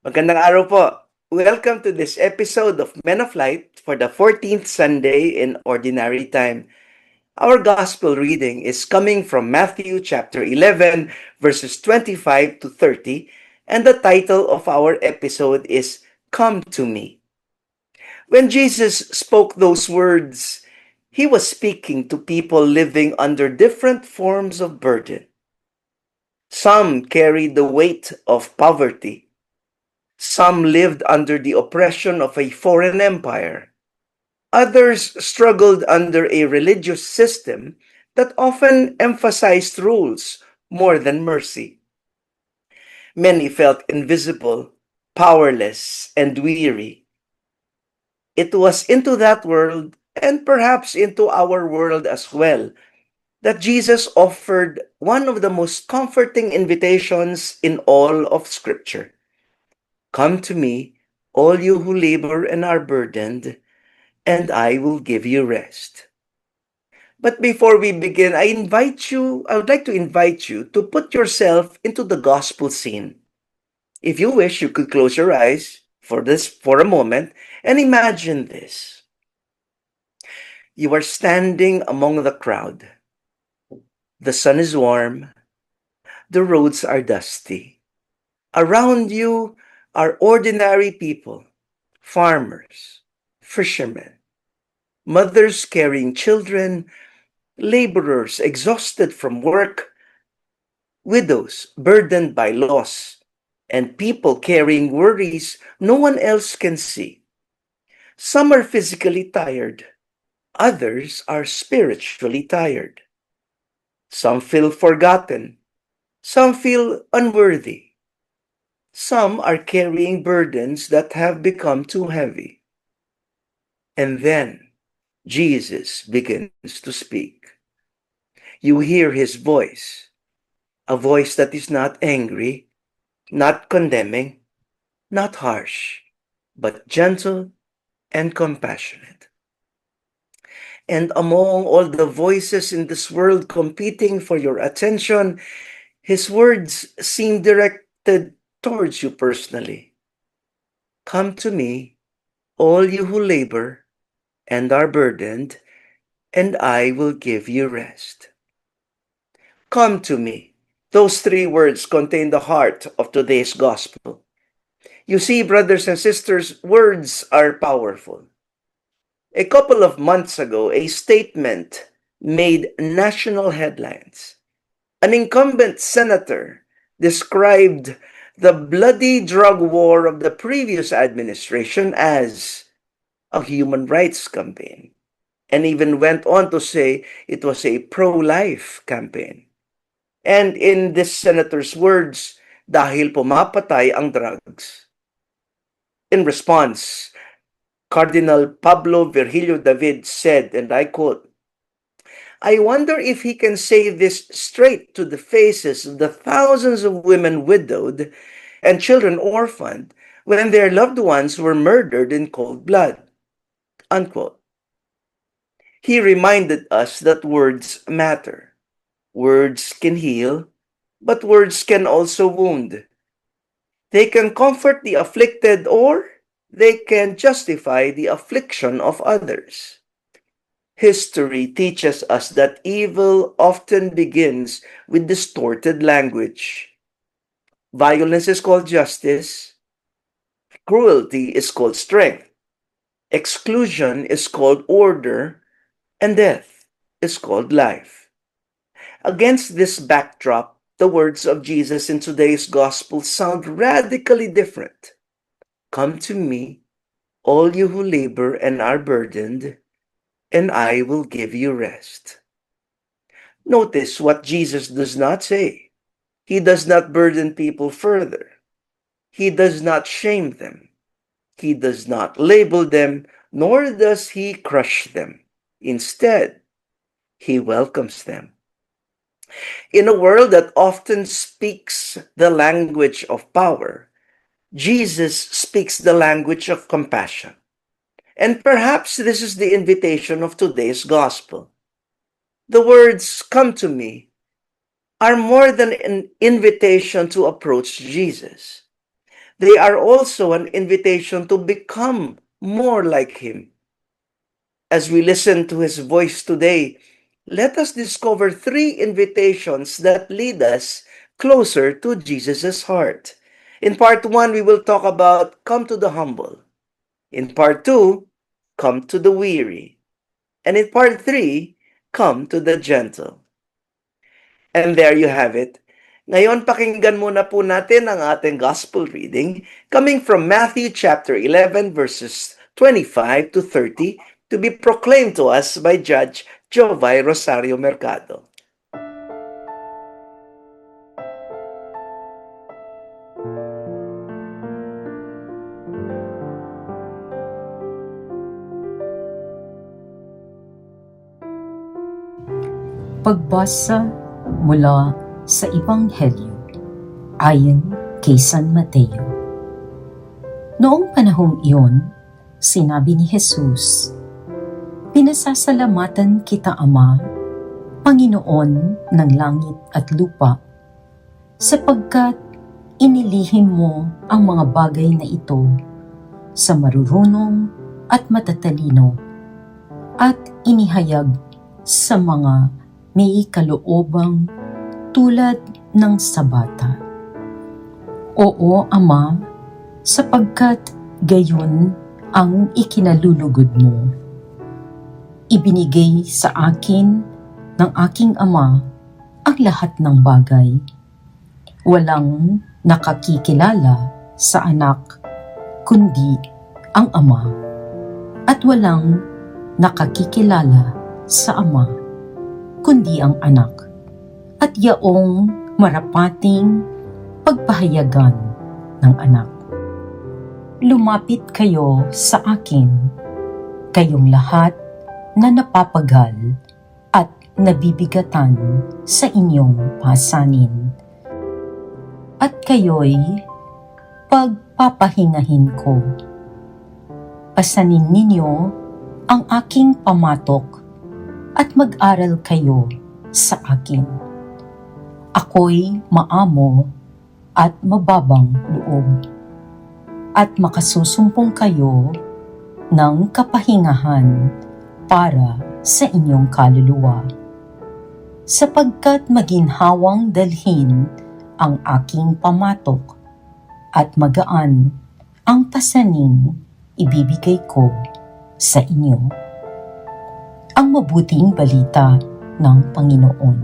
Magandang araw po. Welcome to this episode of Men of Light for the 14th Sunday in Ordinary Time. Our gospel reading is coming from Matthew chapter 11, verses 25 to 30, and the title of our episode is Come to Me. When Jesus spoke those words, he was speaking to people living under different forms of burden. Some carried the weight of poverty. Some lived under the oppression of a foreign empire. Others struggled under a religious system that often emphasized rules more than mercy. Many felt invisible, powerless, and weary. It was into that world, and perhaps into our world as well, that Jesus offered one of the most comforting invitations in all of Scripture. Come to me, all you who labor and are burdened, and I will give you rest. But before we begin, I would like to invite you to put yourself into the gospel scene. If you wish, you could close your eyes for a moment and imagine this. You are standing among the crowd. The sun is warm. The roads are dusty. Around you are ordinary people, farmers, fishermen, mothers carrying children, laborers exhausted from work, widows burdened by loss, and people carrying worries no one else can see. Some are physically tired, others are spiritually tired. Some feel forgotten, some feel unworthy. Some are carrying burdens that have become too heavy. And then Jesus begins to speak. You hear his voice, a voice that is not angry, not condemning, not harsh, but gentle and compassionate. And among all the voices in this world competing for your attention, his words seem directed towards you personally. Come to me, all you who labor and are burdened, and I will give you rest. Come to me. Those three words contain the heart of today's gospel. You see, brothers and sisters, words are powerful. A couple of months ago, a statement made national headlines. An incumbent senator described the bloody drug war of the previous administration as a human rights campaign, and even went on to say it was a pro-life campaign. And in this senator's words, dahil pumapatay ang drugs. In response, Cardinal Pablo Virgilio David said, and I quote, I wonder if he can say this straight to the faces of the thousands of women widowed and children orphaned when their loved ones were murdered in cold blood. Unquote. He reminded us that words matter. Words can heal, but words can also wound. They can comfort the afflicted or they can justify the affliction of others. History teaches us that evil often begins with distorted language. Violence is called justice, cruelty is called strength, exclusion is called order, and death is called life. Against this backdrop, the words of Jesus in today's gospel sound radically different. Come to me, all you who labor and are burdened, and I will give you rest. Notice what Jesus does not say. He does not burden people further. He does not shame them. He does not label them, nor does he crush them. Instead, he welcomes them. In a world that often speaks the language of power, Jesus speaks the language of compassion. And perhaps this is the invitation of today's gospel. The words, come to me, are more than an invitation to approach Jesus. they are also an invitation to become more like Him. As we listen to His voice today, let us discover three invitations that lead us closer to Jesus' heart. In part 1, we will talk about come to the humble. In part 2, come to the weary. And in part 3, come to the gentle. And there you have it. Ngayon, pakinggan muna po natin ang ating gospel reading coming from Matthew chapter 11 verses 25 to 30 to be proclaimed to us by Judge Jovay Rosario Mercado. Pagbasa mula sa Ebanghelyo ayon kay San Mateo. Noong panahong iyon, sinabi ni Jesus, "Pinasasalamatan kita, Ama, Panginoon ng langit at lupa, sapagkat inilihim mo ang mga bagay na ito sa marurunong at matatalino at inihayag sa mga may kaloobang tulad ng sa bata. Oo, Ama, sapagkat gayon ang ikinalulugod mo. Ibinigay sa akin ng aking Ama ang lahat ng bagay. Walang nakakikilala sa anak kundi ang Ama, at walang nakakikilala sa Ama kundi ang anak, at yaong marapating pagpahayagan ng anak. Lumapit kayo sa akin, kayong lahat na napapagal at nabibigatan sa inyong pasanin, at kayo'y pagpapahingahin ko. Pasanin ninyo ang aking pamatok at mag-aral kayo sa akin. Ako'y maamo at mababang loob, at makasusumpong kayo ng kapahingahan para sa inyong kaluluwa, sapagkat maginhawang dalhin ang aking pamatok at magaan ang pasaning ibibigay ko sa inyo." Ang mabuting balita ng Panginoon.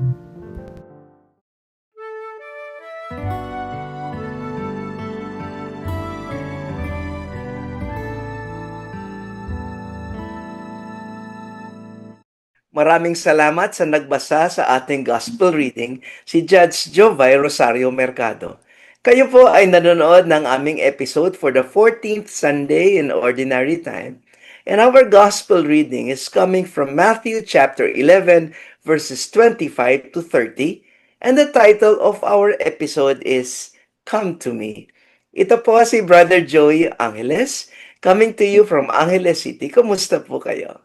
Maraming salamat sa nagbasa sa ating gospel reading, si Judge Jovay Rosario Mercado. Kayo po ay nanonood ng aming episode for the 14th Sunday in Ordinary Time. And our gospel reading is coming from Matthew chapter 11 verses 25 to 30. And the title of our episode is Come to Me. Ito po si Brother Joey Angeles, coming to you from Angeles City. Kumusta po kayo?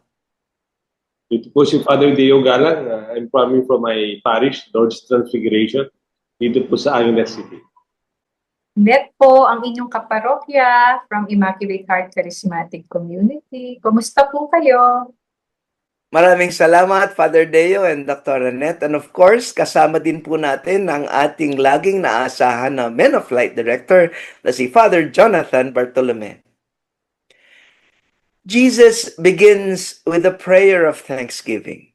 Ito po si Father Deo Galang. I'm coming from my parish, Lord's Transfiguration, dito po sa Angeles City. Net po ang inyong kaparokya from Immaculate Heart Charismatic Community. Kumusta po kayo? Maraming salamat, Father Deo and Dr. Annette. And of course, kasama din po natin ang ating laging naasahan na Men of Light Director na si Father Jonathan Bartolome. Jesus begins with a prayer of thanksgiving.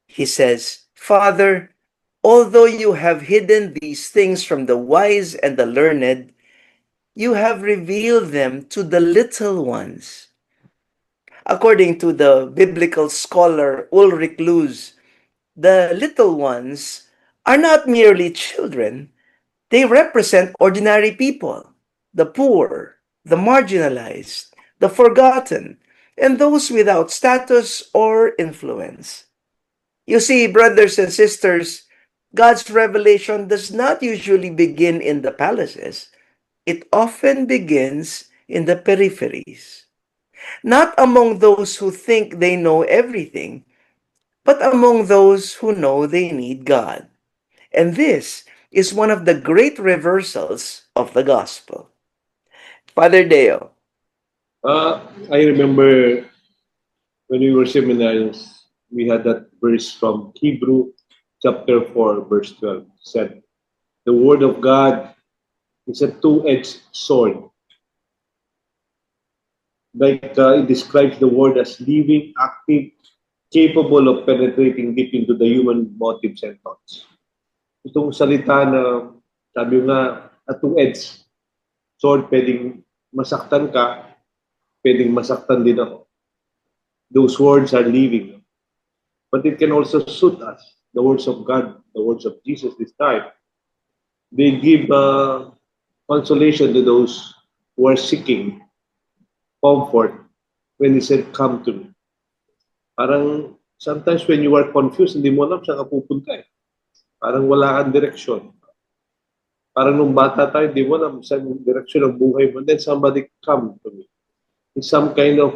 He says, "Father, although you have hidden these things from the wise and the learned, you have revealed them to the little ones." According to the biblical scholar Ulrich Luz, the little ones are not merely children, they represent ordinary people, the poor, the marginalized, the forgotten, and those without status or influence. You see, brothers and sisters, God's revelation does not usually begin in the palaces. It often begins in the peripheries. Not among those who think they know everything, but among those who know they need God. And this is one of the great reversals of the gospel. Father Deo. I remember when we were seminarians, we had that verse from Hebrew chapter 4, verse 12. It said, the word of God is a two-edged sword. Like it describes the word as living, active, capable of penetrating deep into the human motives and thoughts. Itong salita na sabi nga, a two-edged sword, pwedeng masaktan ka, pwedeng masaktan din ako. Those words are living. But it can also suit us. The words of God, the words of Jesus this time, they give consolation to those who are seeking comfort when he said, come to me. Parang sometimes when you are confused, hindi mo alam saan ka pupunta eh. Parang wala kang direksyon. Parang nung bata tayo, hindi mo alam saan yung direksyon ng buhay mo. And then somebody come to me. It's some kind of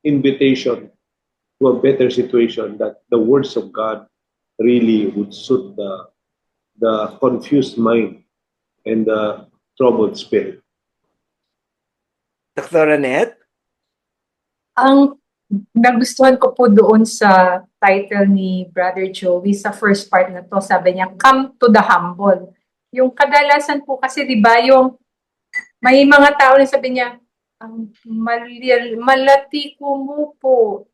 invitation to a better situation that the words of God really would suit the confused mind and the troubled spirit. Dr. Annette? Ang nagustuhan ko po doon sa title ni Brother Joey sa first part na to, sabi niya, come to the humble. Yung kadalasan po kasi, di ba, yung may mga tao na sabi niya, ang malatiko mo po,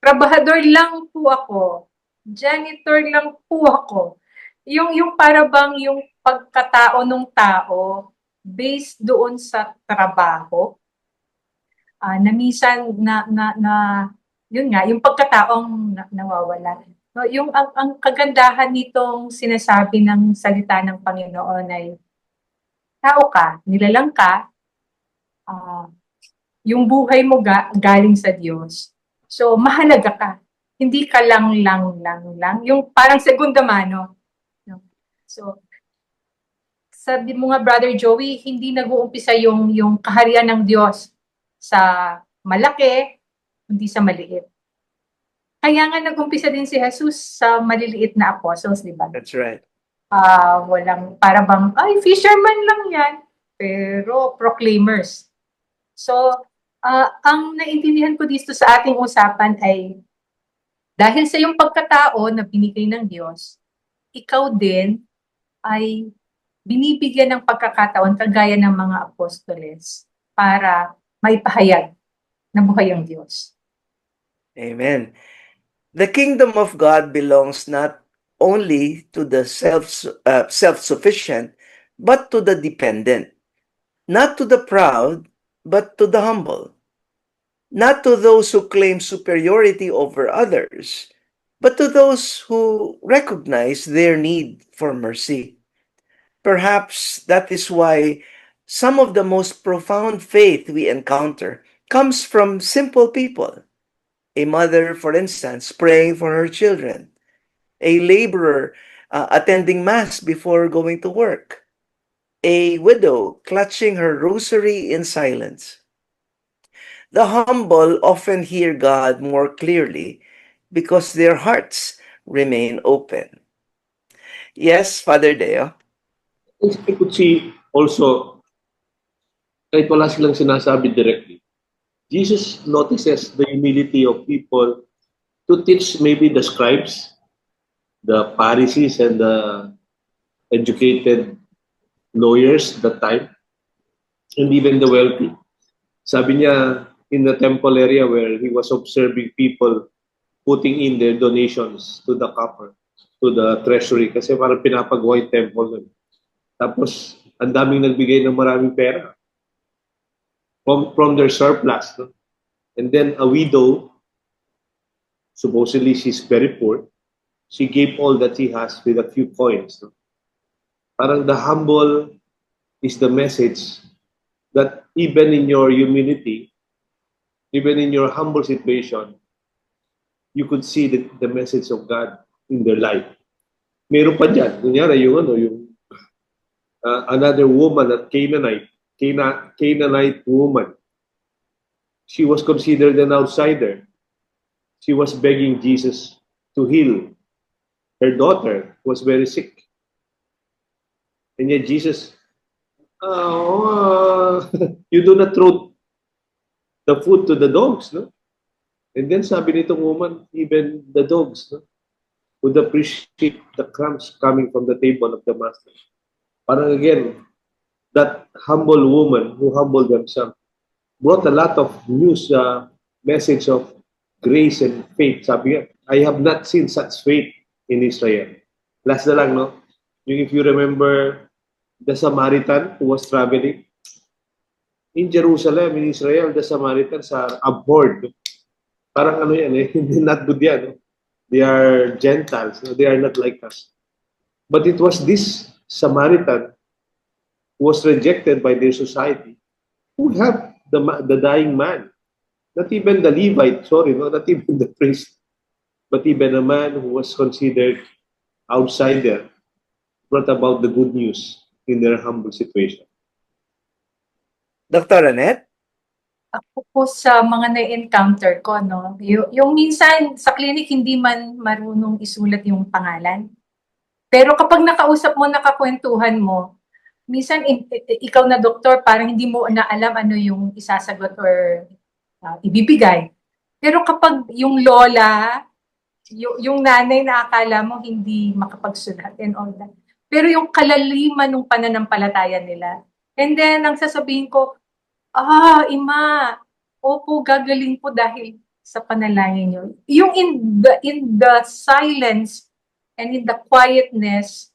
trabahador lang po ako, janitor lang po ako. Yung para bang yung pagkatao ng tao based doon sa trabaho, na minsan yun nga, yung pagkataong nawawala. No, yung ang kagandahan nitong sinasabi ng salita ng Panginoon ay tao ka, nilalang ka, yung buhay mo galing sa Diyos. So, mahalaga ka. Hindi ka lang. Yung parang segunda mano. No? So, sabi mo nga, Brother Joey, hindi nag-uumpisa yung kaharian ng Diyos sa malaki, hindi sa maliit. Kaya nga nag-umpisa din si Jesus sa maliliit na apostles, di ba? That's right. Walang, para bang, ay, fisherman lang yan. Pero proclaimers. So, ang naintindihan ko dito sa ating usapan ay dahil sa iyong pagkatao na binigay ng Diyos, ikaw din ay binibigyan ng pagkakataon kagaya ng mga apostoles para maipahayag na buhay ang Diyos. Amen. The kingdom of God belongs not only to the self-sufficient, but to the dependent. Not to the proud, but to the humble. Not to those who claim superiority over others, but to those who recognize their need for mercy. Perhaps that is why some of the most profound faith we encounter comes from simple people. A mother, for instance, praying for her children. A laborer attending Mass before going to work. A widow clutching her rosary in silence. The humble often hear God more clearly because their hearts remain open. Yes, Father Deo? I could see also, kahit wala silang sinasabi directly, Jesus notices the humility of people to teach maybe the scribes, the Pharisees, and the educated lawyers that time, and even the wealthy. Sabi niya, in the temple area where he was observing people putting in their donations to the coffer, to the treasury, kasi parang pinapagawa yung temple nun. Tapos, ang daming nagbigay ng maraming pera from their surplus. No? And then a widow, supposedly she's very poor, she gave all that she has with a few coins. No? Parang the humble is the message that even in your humility, even in your humble situation, you could see the message of God in their life. Meron pa dyan, kunyari yung another woman, that Canaanite woman. She was considered an outsider. She was begging Jesus to heal. Her daughter was very sick. And yet Jesus, you do not throw the food to the dogs, no? And then sabi nitong woman, even the dogs, no, would appreciate the crumbs coming from the table of the master. Parang again, that humble woman who humbled themselves brought a lot of news, message of grace and faith. Sabi niya, I have not seen such faith in Israel. Last na lang, no? If you remember the Samaritan who was traveling in Jerusalem, in Israel, the Samaritans are abhorred. Parang ano yan eh, hindi not good yan. No? They are Gentiles. No? They are not like us. But it was this Samaritan who was rejected by their society who helped the dying man. Not even the Levite, sorry, no? Not even the priest, but even a man who was considered outsider brought about the good news in their humble situation. Dr. Annette? Ako po sa mga na-encounter ko, no, yung minsan sa clinic hindi man marunong isulat yung pangalan. Pero kapag nakausap mo, nakakwentuhan mo, minsan ikaw na doktor, parang hindi mo na alam ano yung isasagot or ibibigay. Pero kapag yung lola, yung nanay na akala mo hindi makapagsulat and all that. Pero yung kalaliman ng pananampalataya nila. And then, ang sasabihin ko, Ima, opo, gagaling po dahil sa panalangin niyo. Yung in the silence and in the quietness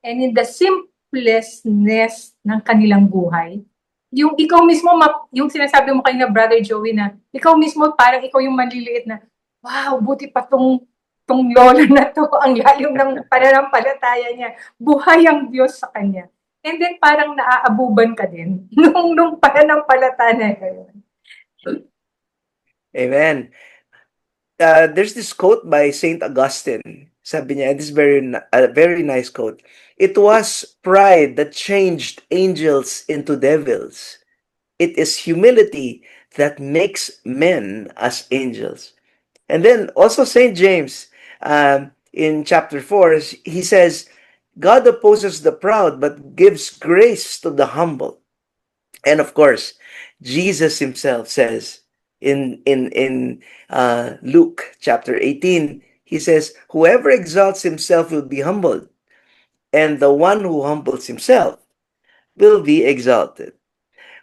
and in the simplestness ng kanilang buhay, yung ikaw mismo, yung sinasabi mo kanina, Brother Joey, na ikaw mismo parang ikaw yung maliliit na, wow, buti pa tong lola na to, ang lalim ng pananampalataya niya. Buhay ang Diyos sa kanya. And then parang naaabuban ka din nung pananampalataya na yun. Amen. There's this quote by Saint Augustine. Sabi niya, this is a very nice quote. It was pride that changed angels into devils. It is humility that makes men as angels. And then also Saint James, in chapter 4, he says, God opposes the proud but gives grace to the humble. And of course, Jesus himself says in Luke chapter 18, he says, whoever exalts himself will be humbled, and the one who humbles himself will be exalted.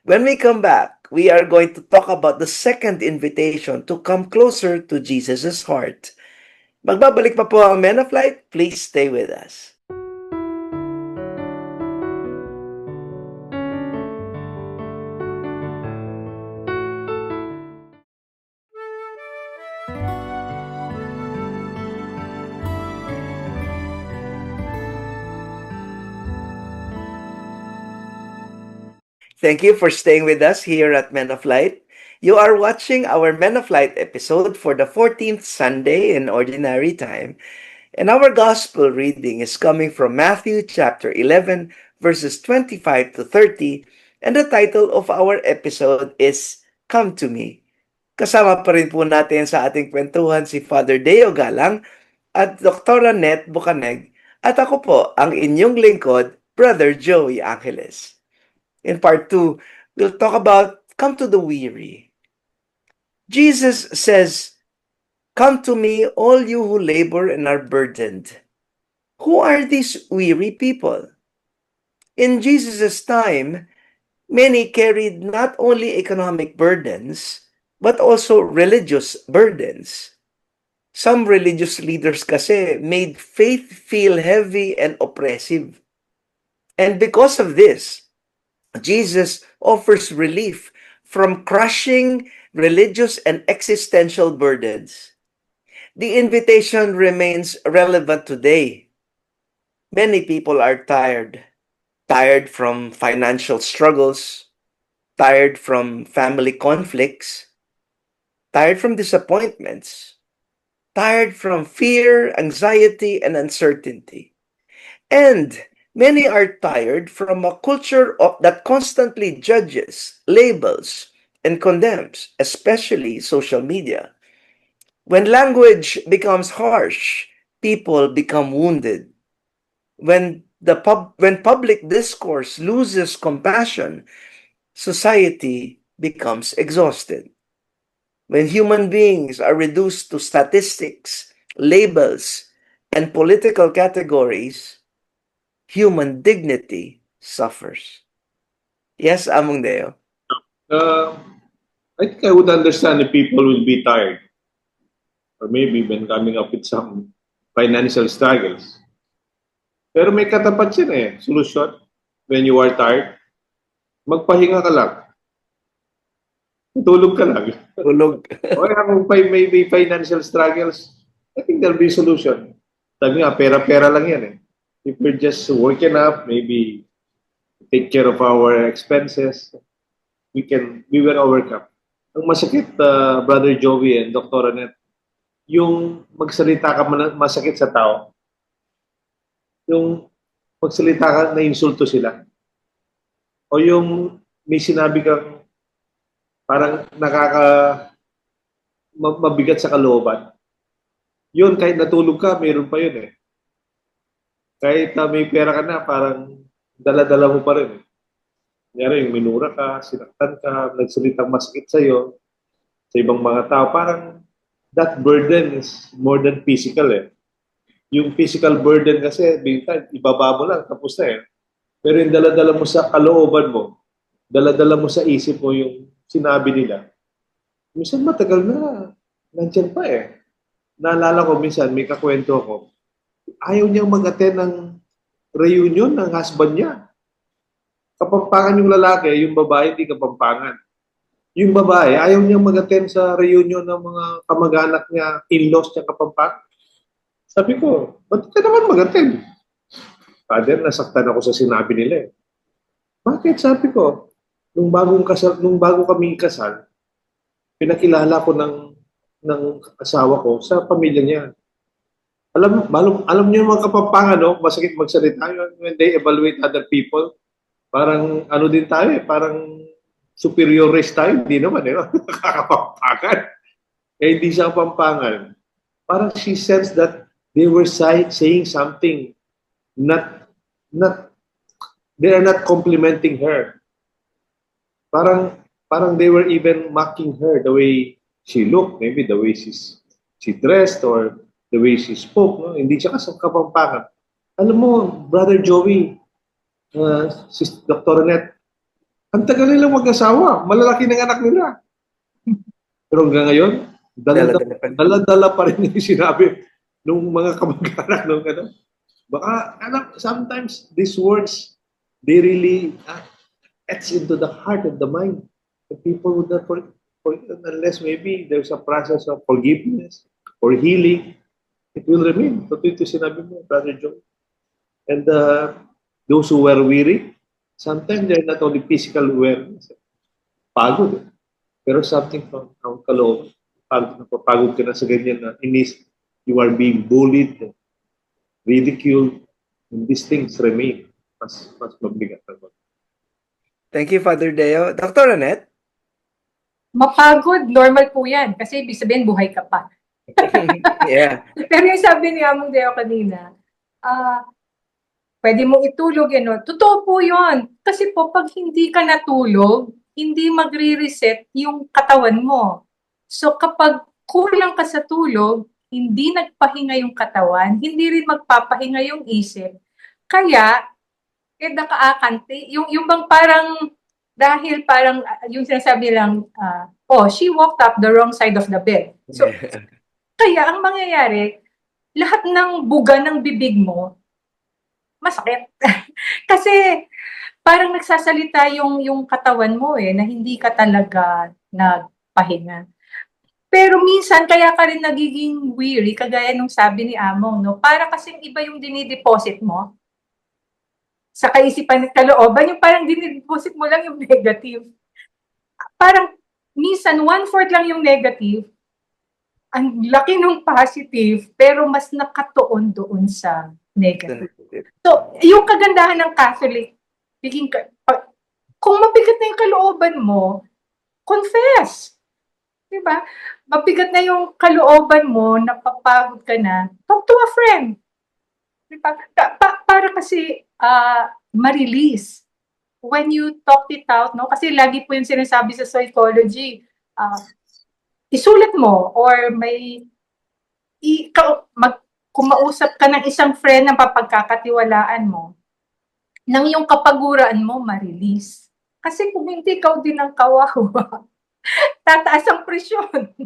When we come back, we are going to talk about the second invitation to come closer to Jesus' heart. Magbabalik pa po ang Men of Light. Please stay with us. Thank you for staying with us here at Men of Light. You are watching our Men of Light episode for the 14th Sunday in Ordinary Time. And our gospel reading is coming from Matthew chapter 11, verses 25 to 30. And the title of our episode is Come to Me. Kasama pa rin po natin sa ating kwentuhan si Father Deo Galang at Dr. Annette Bucaneg. At ako po, ang inyong lingkod, Brother Joey Angeles. In part 2, we'll talk about come to the weary. Jesus says, come to me, all you who labor and are burdened. Who are these weary people? In Jesus' time, many carried not only economic burdens, but also religious burdens. Some religious leaders kasi made faith feel heavy and oppressive. And because of this, Jesus offers relief from crushing religious and existential burdens. The invitation remains relevant today. Many people are tired from financial struggles, tired from family conflicts, tired from disappointments, tired from fear, anxiety, and uncertainty. And many are tired from a culture that constantly judges, labels, and condemns, especially social media. When language becomes harsh, people become wounded. When public discourse loses compassion, society becomes exhausted. When human beings are reduced to statistics, labels, and political categories, human dignity suffers. Yes, Among Deo. Uh, I think I would understand if people will be tired, or maybe when coming up with some financial struggles. Pero may katapat yan eh, solution. When you are tired, magpahinga ka lang. Tulog ka lang. Tulog. O kaya kung may financial struggles, I think there'll be solution. Sabi nga, pera-pera lang yan eh. If we're just working up, maybe take care of our expenses, we will overcome. Ang masakit, Brother Joey and Dr. Annette, yung magsalita ka masakit sa tao, yung magsalita ka na insulto sila, o yung may sinabi kang parang mabigat sa kalooban. Yun, kahit natulog ka, mayroon pa yun eh. Kahit may pera ka na, parang dala-dala mo pa rin eh. Kunyari, yung minura ka, sinaktan ka, nagsalitang masakit sa'yo, sa ibang mga tao, parang that burden is more than physical eh. Yung physical burden kasi, minsan, ibaba mo lang, tapos na eh. Pero yung dala-dala mo sa kalooban mo, dala-dala mo sa isip mo yung sinabi nila, minsan matagal na, nandyan pa eh. Naalala ko minsan, may kakwento ako, ayaw niyang mag-attend ng reunion ng husband niya. Kapampangan yung lalaki, yung babae, hindi kapampangan. Yung babae, ayaw niyang mag-attend sa reunion ng mga kamag-anak niya, in-laws niya kapampangan. Sabi ko, ba't ka naman mag-attend? Father, nasaktan ako sa sinabi nila eh. Bakit? Sabi ko, nung bago kami kasal, pinakilala ko ng asawa ko sa pamilya niya. Alam niyo yung mga kapampangan, no? Masakit magsalita yun when they evaluate other people. Parang ano din tayo eh, parang superior race tayo. Hindi naman eh, nakakapampangan. Eh hindi siya kapampangan. Parang she sensed that they were saying something, they are not complimenting her. Parang they were even mocking her the way she looked, maybe the way she dressed or the way she spoke. No? Hindi siya kapampangan. Alam mo, Brother Joey, si Dr. Annette, ang tagal nilang mag-asawa. Malalaki ng anak nila. Pero hanggang ngayon, dala-dala pa rin yung sinabi ng mga kamag-anak ng ano. Baka, sometimes these words, they really etch into the heart and the mind. The people would not forget unless maybe there's a process of forgiveness or healing. It will remain. Totoo ito sinabi mo, Brother Joe. And those who were weary, sometimes they're not only physical weariness, pagod. Pero something from kalooban. Pagod ka na sa ganyan na inis, you are being bullied, ridiculed, and these things remain. Mas mabigat. Thank you, Father Deo. Dr. Annette? Mapagod, normal po yan. Kasi ibig sabihin, buhay ka pa. Yeah. Pero yung sabi ni Among Deo kanina, pwede mong itulog yan. No? Totoo po yun. Kasi po, pag hindi ka natulog, hindi magre-reset yung katawan mo. So kapag kulang ka sa tulog, hindi nagpahinga yung katawan, hindi rin magpapahinga yung isip. Kaya, nakaakanti. Yung bang parang, dahil parang, yung sinasabi lang, she walked up the wrong side of the bed. So, kaya ang mangyayari, lahat ng buga ng bibig mo, masakit. Kasi, parang nagsasalita yung katawan mo na hindi ka talaga nagpahinga. Pero minsan, kaya ka rin nagiging weary, kagaya nung sabi ni Among, no? Para kasing iba yung dinideposit mo sa kaisipan at kalooban, yung parang dinideposit mo lang yung negative. Parang minsan, 1/4 lang yung negative, ang laki ng positive, pero mas nakatuon doon sa negative. So, yung kagandahan ng Catholic, kung mabigat na yung kalooban mo, confess. Diba? Mabigat na yung kalooban mo, napapagod ka na, talk to a friend. Diba? Para kasi ma-release. when you talk it out, no? Kasi lagi po yung sinasabi sa psychology, isulat mo or may kumausap ka ng isang friend na papagkakatiwalaan mo, nang yung kapaguraan mo ma-release. Kasi kung hindi ikaw din ang kawawa, tataas ang presyon.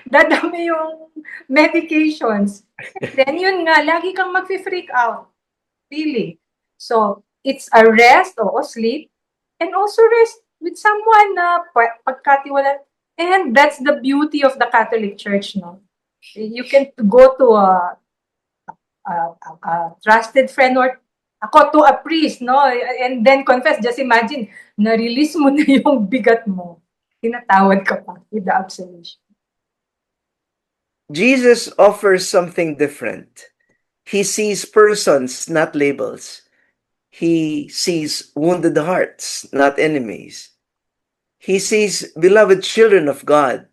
Dadami yung medications. Then yun nga, lagi kang mag-freak out. Really. So, it's a rest o sleep and also rest with someone na pagkatiwala. And that's the beauty of the Catholic Church, no? You can go to a trusted friend or ako to a priest, no? And then confess. Just imagine, na-release mo na yung bigat mo. Tinatawad ka pa with the absolution. Jesus offers something different. He sees persons, not labels. He sees wounded hearts, not enemies. He sees beloved children of God.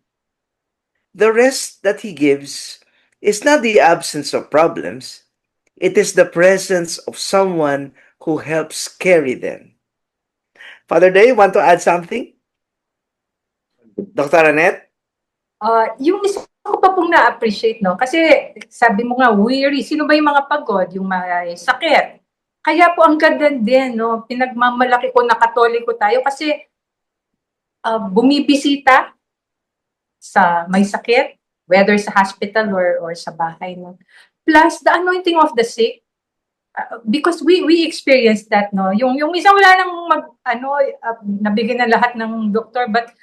The rest that he gives is not the absence of problems. It is the presence of someone who helps carry them. Father Day, want to add something? Dr. Annette? Yung isa ko pa pong na-appreciate, no? Kasi sabi mo nga, weary. Sino ba yung mga pagod? Yung may sakit. Kaya po ang ganda din, no? Pinagmamalaki ko na Katoliko tayo kasi bumibisita sa may sakit, whether sa hospital or sa bahay, no? Plus, the anointing of the sick, because we experienced that, no? Yung isa wala nang nabigyan na lahat ng doktor, but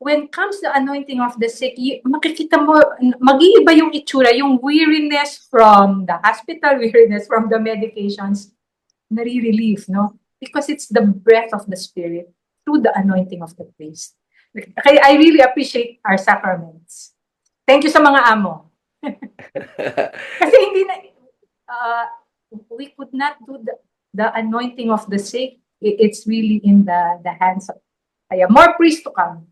when comes the anointing of the sick, makikita mo, mag-iiba yung itsura, yung weariness from the hospital, weariness from the medications, nare-relief, no? Because it's the breath of the Spirit through the anointing of the priest. Kaya I really appreciate our sacraments. Thank you sa mga amo. Kasi hindi na, we could not do the anointing of the sick. It's really in the hands of, kaya more priests to come.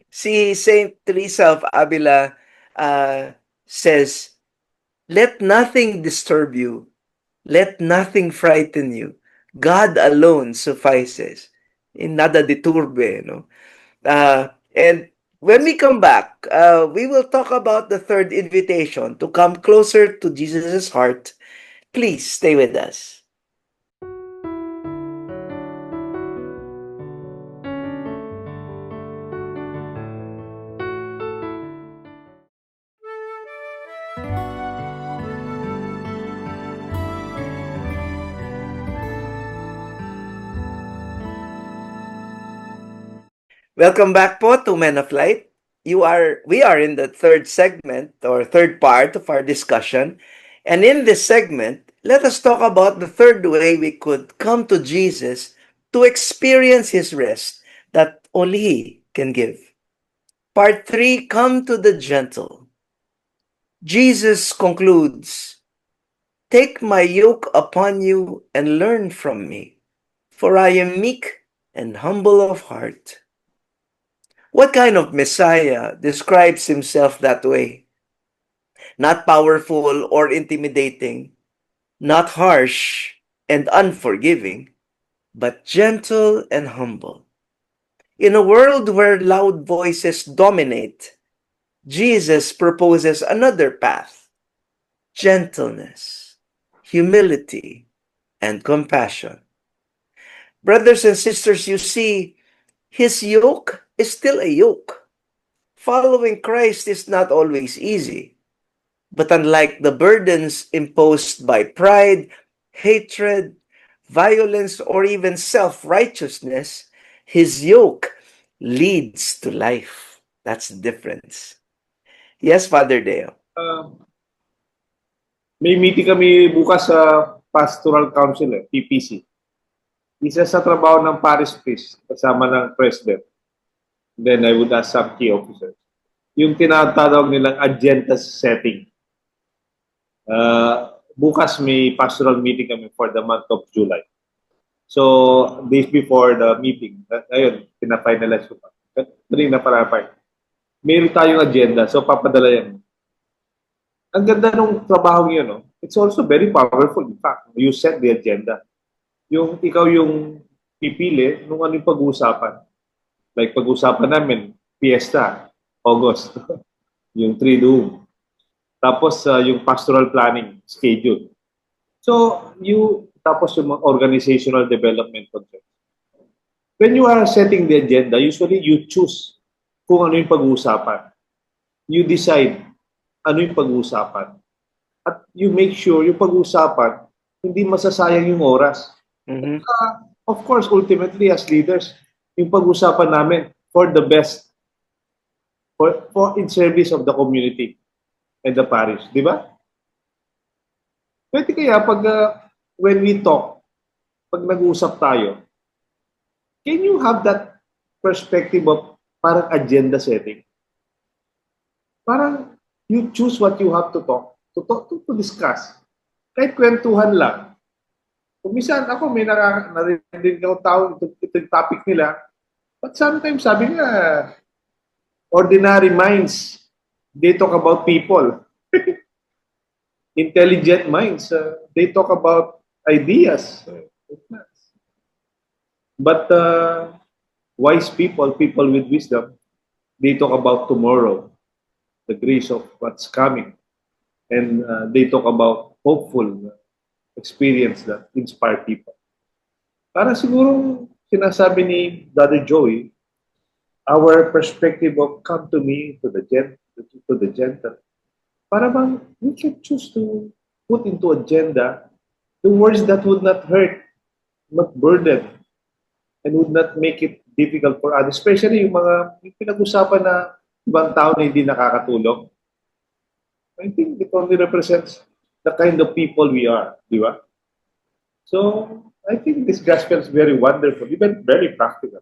See, Saint Teresa of Avila says, "Let nothing disturb you. Let nothing frighten you. God alone suffices." In nada diturbe, no? And when we come back, we will talk about the third invitation to come closer to Jesus' heart. Please stay with us. Welcome back po to Men of Light. We are in the third segment or third part of our discussion. And in this segment, let us talk about the third way we could come to Jesus to experience his rest that only he can give. Part 3, come to the gentle. Jesus concludes, "Take my yoke upon you and learn from me, for I am meek and humble of heart." What kind of Messiah describes himself that way? Not powerful or intimidating, not harsh and unforgiving, but gentle and humble. In a world where loud voices dominate, Jesus proposes another path: gentleness, humility, and compassion. Brothers and sisters, you see, his yoke is still a yoke. Following Christ is not always easy. But unlike the burdens imposed by pride, hatred, violence, or even self-righteousness, his yoke leads to life. That's the difference. Yes, Father Deo. May meeting kami bukas sa Pastoral Council, PPC. Isa sa trabaho ng parish priest kasama ng president. Then I would ask some key officers. Yung tinatawag nilang agenda setting. Bukas may pastoral meeting kami for the month of July. So, days before the meeting, ayun, pina-finalize ko pa. Na para-part. Meron tayong agenda, so papadala yan. Ang ganda nung trabaho yun, no? it's also very powerful. In fact, you set the agenda. Yung ikaw yung pipili nung ano yung pag-uusapan. Like pag-uusapan namin, Fiesta, August, yung Triduum. Tapos yung pastoral planning schedule. So, tapos yung mga organizational development concept. When you are setting the agenda, usually you choose kung ano yung pag-uusapan. You decide ano yung pag-uusapan. At you make sure yung pag-uusapan, hindi masasayang yung oras. Mhm. Of course, ultimately, as leaders, yung pag-uusapan namin for the best, for in service of the community and the parish. Di ba? Pwede kaya pag when we talk, pag nag-uusap tayo, can you have that perspective of parang agenda setting? Parang you choose what you have to talk, to discuss. Kahit kwentuhan lang. Kung minsan ako may narinig ako tao, ito yung topic nila, but sometimes sabi nga, ordinary minds, they talk about people. Intelligent minds, they talk about ideas. But wise people, people with wisdom, they talk about tomorrow, the grace of what's coming. And they talk about hopeful experience that inspire people. Para siguro sinasabi ni Brother Joey, our perspective of come to me, to the gentle, para bang we can choose to put into agenda the words that would not hurt, not burden, and would not make it difficult for others. Especially yung yung pinag-usapan na ibang tao na hindi nakakatulong. I think it only represents the kind of people we are, di ba? So, I think this gospel is very wonderful, even very practical.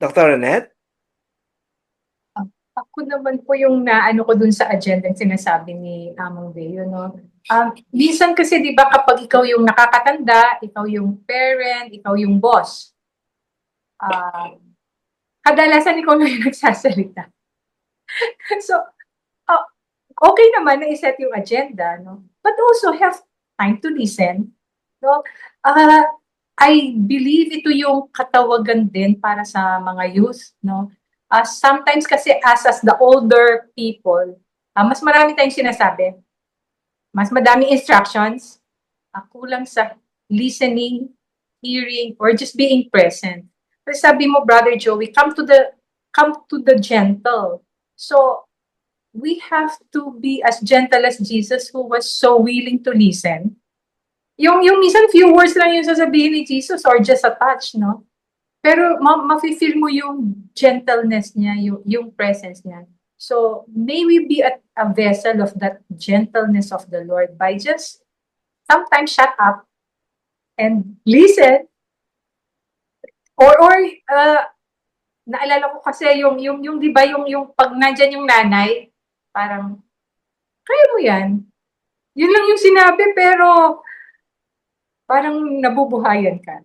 Dr. Annette? Ako naman po yung naano ko dun sa agenda yung sinasabi ni Amang Beo, no? Minsan kasi, di ba, kapag ikaw yung nakakatanda, ikaw yung parent, ikaw yung boss, kadalasan ikaw na yung nagsasalita. So, okay naman na iset yung agenda, no? But also have time to listen, no? I believe ito yung katawagan din para sa mga youth, no? Sometimes kasi as the older people, mas marami tayong sinasabi, mas madaming instructions, kulang sa listening, hearing, or just being present. Kasi sabi mo, Brother Joey, come to the gentle. So we have to be as gentle as Jesus, who was so willing to listen. Yung minsan few words lang yung sasabihin ni Jesus or just a touch, no? Pero mafe-feel mo yung gentleness niya, yung presence niya. So, may we be a vessel of that gentleness of the Lord by just sometimes shut up and listen. Or naalala ko kasi yung di ba yung pag nandyan yung nanay, parang, kaya mo yan. Yun lang yung sinabi, pero parang nabubuhayan ka.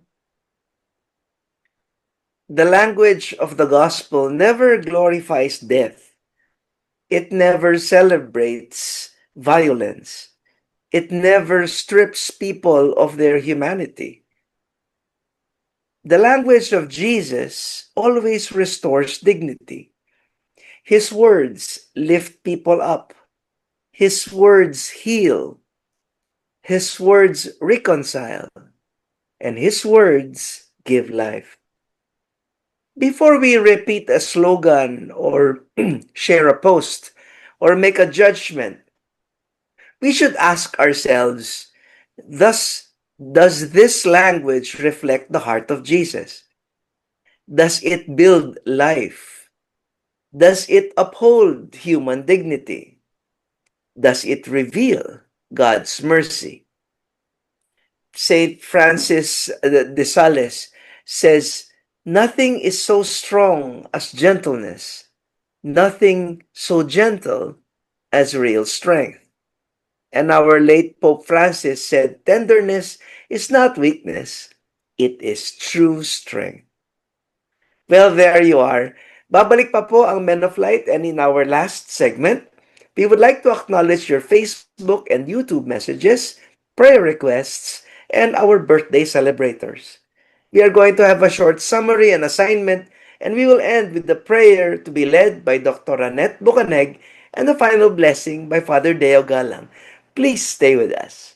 The language of the gospel never glorifies death. It never celebrates violence. It never strips people of their humanity. The language of Jesus always restores dignity. His words lift people up. His words heal. His words reconcile. And his words give life. Before we repeat a slogan or share a post or make a judgment, we should ask ourselves, does this language reflect the heart of Jesus? Does it build life? Does it uphold human dignity? Does it reveal God's mercy? Saint Francis de Sales says, nothing is so strong as gentleness, nothing so gentle as real strength. And our late Pope Francis said, tenderness is not weakness, it is true strength. Well, there you are. Babalik pa po ang Men of Light, and in our last segment, We would like to acknowledge your Facebook and YouTube messages, prayer requests, and our birthday celebrators. We are going to have a short summary and assignment, and we will end with the prayer to be led by Dr. Annette Bucaneg and the final blessing by Father Deo Galang. Please stay with us.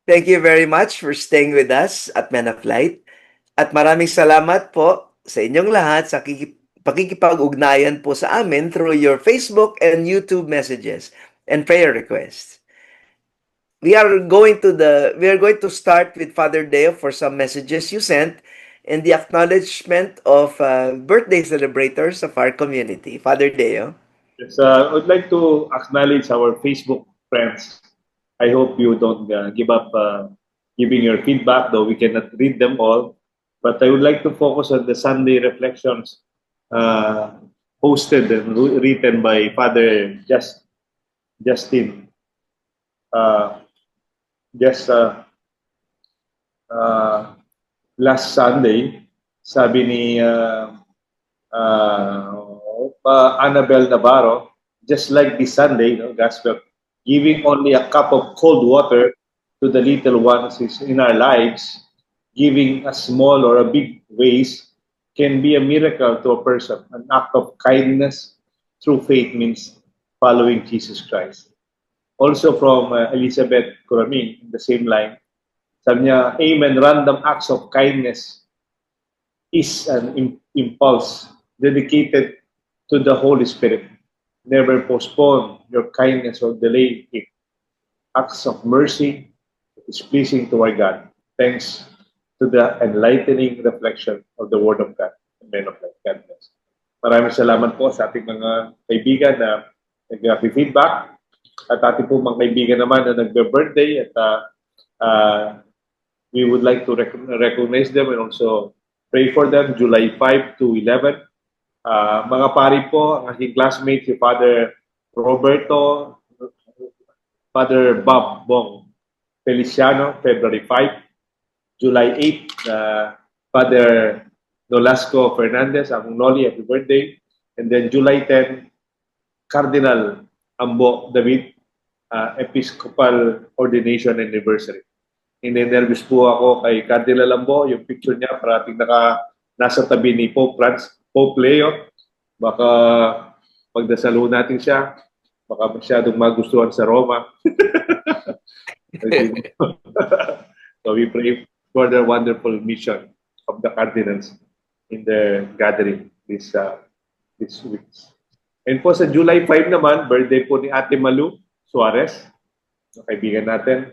Thank you very much for staying with us at Men of Light. At maraming salamat po sa inyong lahat sa pakikipag-ugnayan po sa amin through your Facebook and YouTube messages and prayer requests. We are going to start with Father Deo for some messages you sent and the acknowledgement of birthday celebrators of our community. Father Deo. Yes, I would like to acknowledge our Facebook friends. I hope you don't give up giving your feedback, though we cannot read them all. But I would like to focus on the Sunday reflections hosted and written by Father Justin. Last Sunday, sabi ni Annabel Navarro, just like this Sunday, Gospel, giving only a cup of cold water to the little ones in our lives, giving a small or a big ways, can be a miracle to a person. An act of kindness through faith means following Jesus Christ. Also from Elizabeth Coramin, in the same line, sabi niya, amen, random acts of kindness is an impulse dedicated to the Holy Spirit. Never postpone your kindness or delay it. Acts of mercy is pleasing to our God. Thanks to the enlightening reflection of the Word of God. Men of Light. God bless. Maraming salamat po sa ating mga kaibigan na nag-feedback at ating po mga kaibigan naman na nag-birthday at we would like to recognize them and also pray for them July 5 to 11. Mga pari po, ang aking classmate, si Father Roberto, Father Bob Bong Feliciano, February 5. July 8, Father Nolasco Fernandez, ang Noli, happy birthday. And then July 10, Cardinal Ambo David, Episcopal Ordination Anniversary. Nervous po ako kay Cardinal Ambo, yung picture niya parating nasa tabi ni Pope Leo. Baka pagdasalo natin siya, baka masyadong magustuhan sa Roma. So we pray for the wonderful mission of the cardinals in their gathering this week. And po sa July 5 naman, birthday po ni Ate Malu Suarez, kaibigan natin.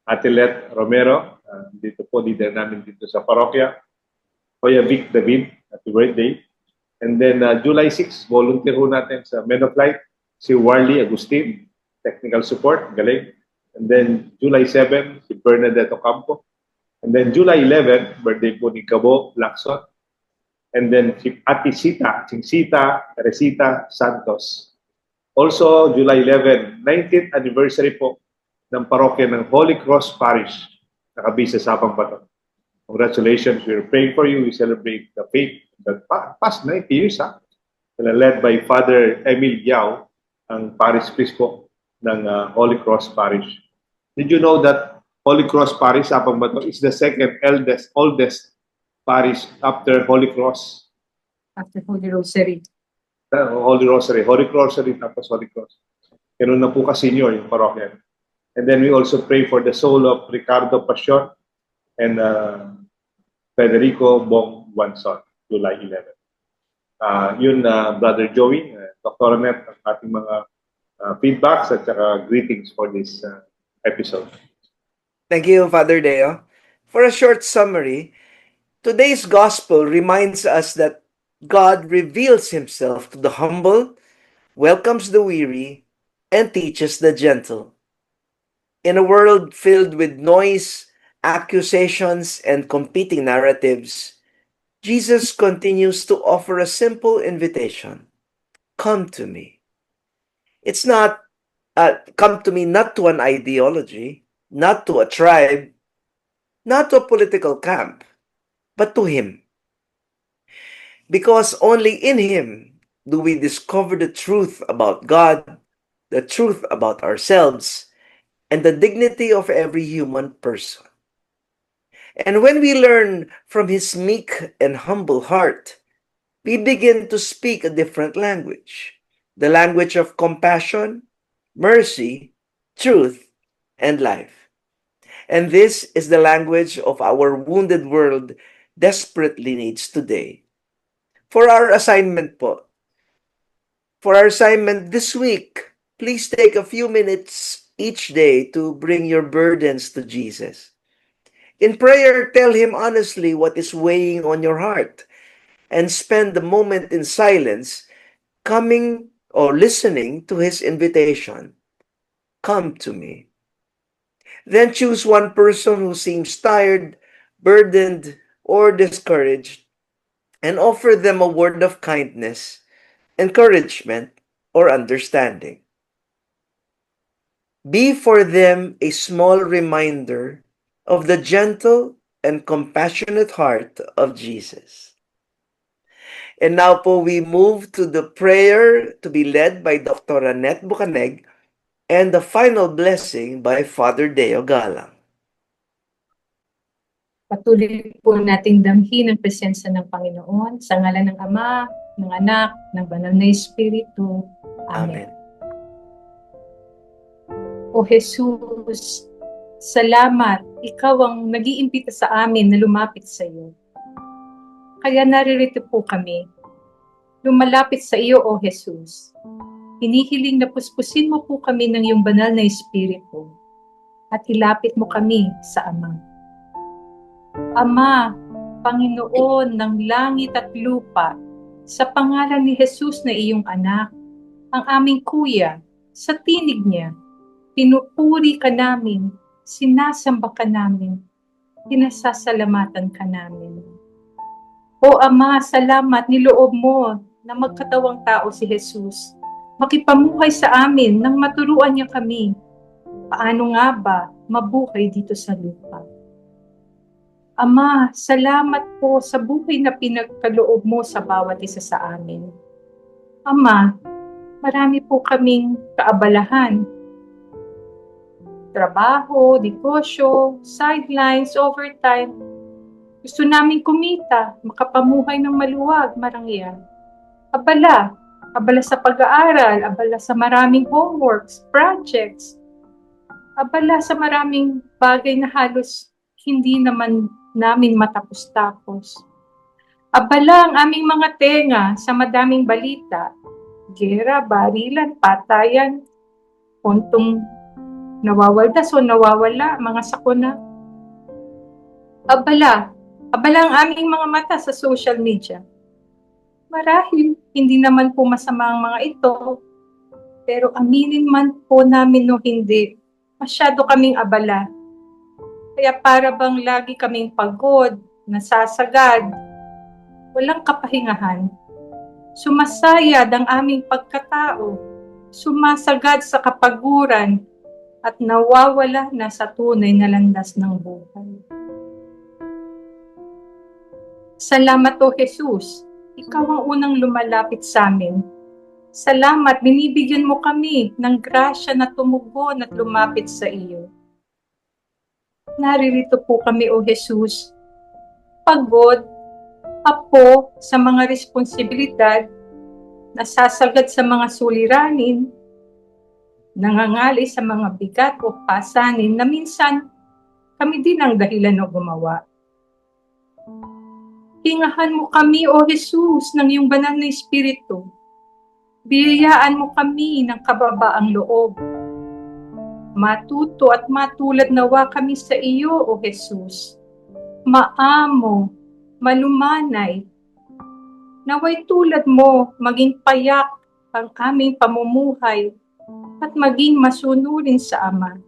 Ate Let Romero, dito po, leader namin dito sa parokya. Kuya Vic David, happy birthday. And then July 6, volunteer ho natin sa Men of Light, si Warley Agustin, technical support, galing. And then July 7, si Bernadette Ocampo. And then July 11, birthday po ni Gabo Lacson. And then si Ate Sita, Teresita Santos. Also, July 11, 19th anniversary po ng parokya ng Holy Cross Parish, nakabisa sa Pampato. Congratulations, we're praying for you. We celebrate the faith that past 90 years, led by Father Emil Yao, ang parish priest po ng Holy Cross Parish. Did you know that Holy Cross Parish sa Pampato is the second oldest parish after Holy Cross? After Holy Rosary. Holy Rosary, tapos Holy Cross. Ganun na po ka-senior yung parokya. And then we also pray for the soul of Ricardo Pasion and Federico Bong Wanson, July 11. Brother Joey, Dr. Annette, ang ating mga feedbacks at saka greetings for this episode. Thank you, Father Deo. For a short summary, today's gospel reminds us that God reveals himself to the humble, welcomes the weary, and teaches the gentle. In a world filled with noise, accusations, and competing narratives, Jesus continues to offer a simple invitation. Come to me. It's not, come to me not to an ideology, not to a tribe, not to a political camp, but to Him. Because only in Him do we discover the truth about God, the truth about ourselves, and the dignity of every human person. And when we learn from His meek and humble heart, we begin to speak a different language, the language of compassion, mercy, truth, and life. And this is the language of our wounded world desperately needs today. For our assignment po, for our assignment this week, please take a few minutes each day to bring your burdens to Jesus. In prayer, tell Him honestly what is weighing on your heart and spend the moment in silence coming or listening to His invitation. Come to me. Then choose one person who seems tired, burdened, or discouraged and offer them a word of kindness, encouragement, or understanding. Be for them a small reminder of the gentle and compassionate heart of Jesus. And now po we move to the prayer to be led by Dr. Annette Bucaneg and the final blessing by Father Deo Galang. Patuloy po nating damhin ang presensya ng Panginoon sa ngalan ng Ama, ng Anak, ng Banal na Espiritu. Amen. Amen. O Jesus, salamat. Ikaw ang nag-iimbita sa amin na lumapit sa iyo. Kaya naririto po kami. Lumalapit sa iyo, O Jesus. Hinihiling na puspusin mo po kami ng iyong banal na Espiritu at ilapit mo kami sa Ama. Ama, Panginoon ng langit at lupa, sa pangalan ni Jesus na iyong anak, ang aming kuya, sa tinig niya, pinupuri ka namin, sinasamba ka namin, pinasasalamatan ka namin. O Ama, salamat niloob mo na magkatawang tao si Jesus, makipamuhay sa amin nang maturuan niya kami. Paano nga ba mabuhay dito sa lupa? Ama, salamat po sa buhay na pinagkaloob mo sa bawat isa sa amin. Ama, marami po kaming kaabalahan. Trabaho, negosyo, sidelines, overtime. Gusto namin kumita, makapamuhay ng maluwag, marangya. Abala sa pag-aaral, abala sa maraming homeworks, projects. Abala sa maraming bagay na halos hindi naman namin matapos-tapos. Abala ang aming mga tenga sa madaming balita. Gera, barilan, patayan, puntong nawawaldas o nawawala, mga sakuna. Abala ang aming mga mata sa social media. Marahil, hindi naman po masama ang mga ito, pero aminin man po namin o hindi, masyado kaming abala. Kaya para bang lagi kaming pagod, nasasagad, walang kapahingahan. Sumasayad ang aming pagkatao, sumasagad sa kapaguran, at nawawala na sa tunay na landas ng buhay. Salamat o Jesus, ikaw ang unang lumalapit sa amin. Salamat, binibigyan mo kami ng grasya na tumugon at lumapit sa iyo. Naririto po kami, O Jesus, pagod, apo sa mga responsibilidad, nasasagad sa mga suliranin, nangangali sa mga bigat o pasanin na minsan kami din ang dahilan o gumawa. Hingahan mo kami, O Jesus, ng iyong banal na Espiritu. Biyayaan mo kami ng kababaang loob. Matuto at matulad nawa kami sa iyo, O Jesus. Maamo, malumanay. Naway tulad mo, maging payak ang aming pamumuhay at maging masunurin sa Ama.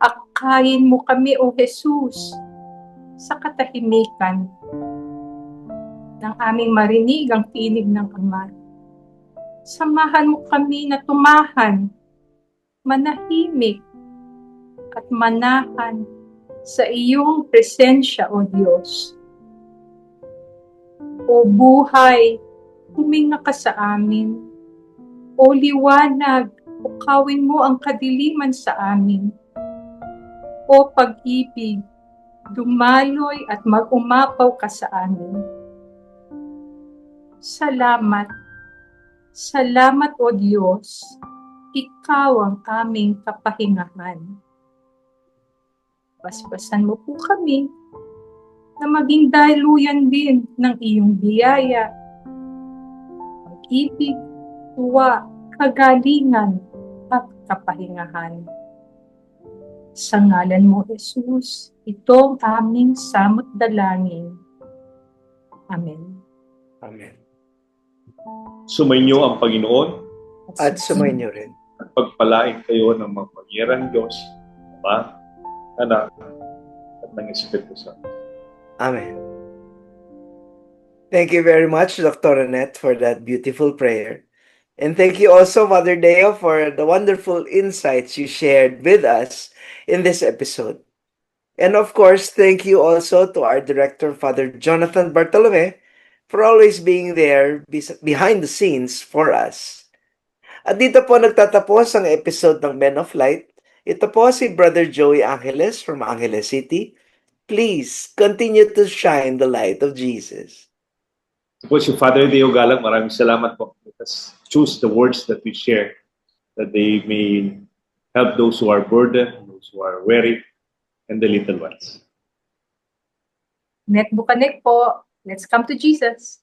Akayin mo kami, O Jesus, sa katahimikan. nang aming marinig ang tinig ng Ama. Samahan mo kami na tumahan, manahimik, at manahan sa iyong presensya, O Diyos. O buhay, huminga ka sa amin. O liwanag, ukawin mo ang kadiliman sa amin. O pag-ibig, dumaloy at mag-umapaw ka sa amin. Salamat. Salamat, O Diyos. Ikaw ang aming kapahingahan. Basbasan mo po kami na maging daluyan din ng iyong biyaya, pag-ibig, tuwa, kagalingan, at kapahingahan. Sa ngalan mo, Jesus, ito ang aming samot dalangin. Amen. Amen. Sumainyo ang Panginoon At sumainyo rin. at pagpalain kayo ng makapangyarihang Diyos, Ama, Anak, at ng Espiritu Santo. Amen. Thank you very much, Dr. Annette, for that beautiful prayer. And thank you also, Mother Deo, for the wonderful insights you shared with us in this episode. And of course, thank you also to our director, Father Jonathan Bartolome, for always being there behind the scenes for us. At dito po nagtatapos ang episode ng Men of Light. Ito po si Brother Joey Angeles from Angeles City. Please continue to shine the light of Jesus. Po si Father Deo Galang, maraming salamat po. Let us choose the words that we share that they may help those who are burdened, those who are weary, and the little ones. Net Bukanek po. Let's come to Jesus.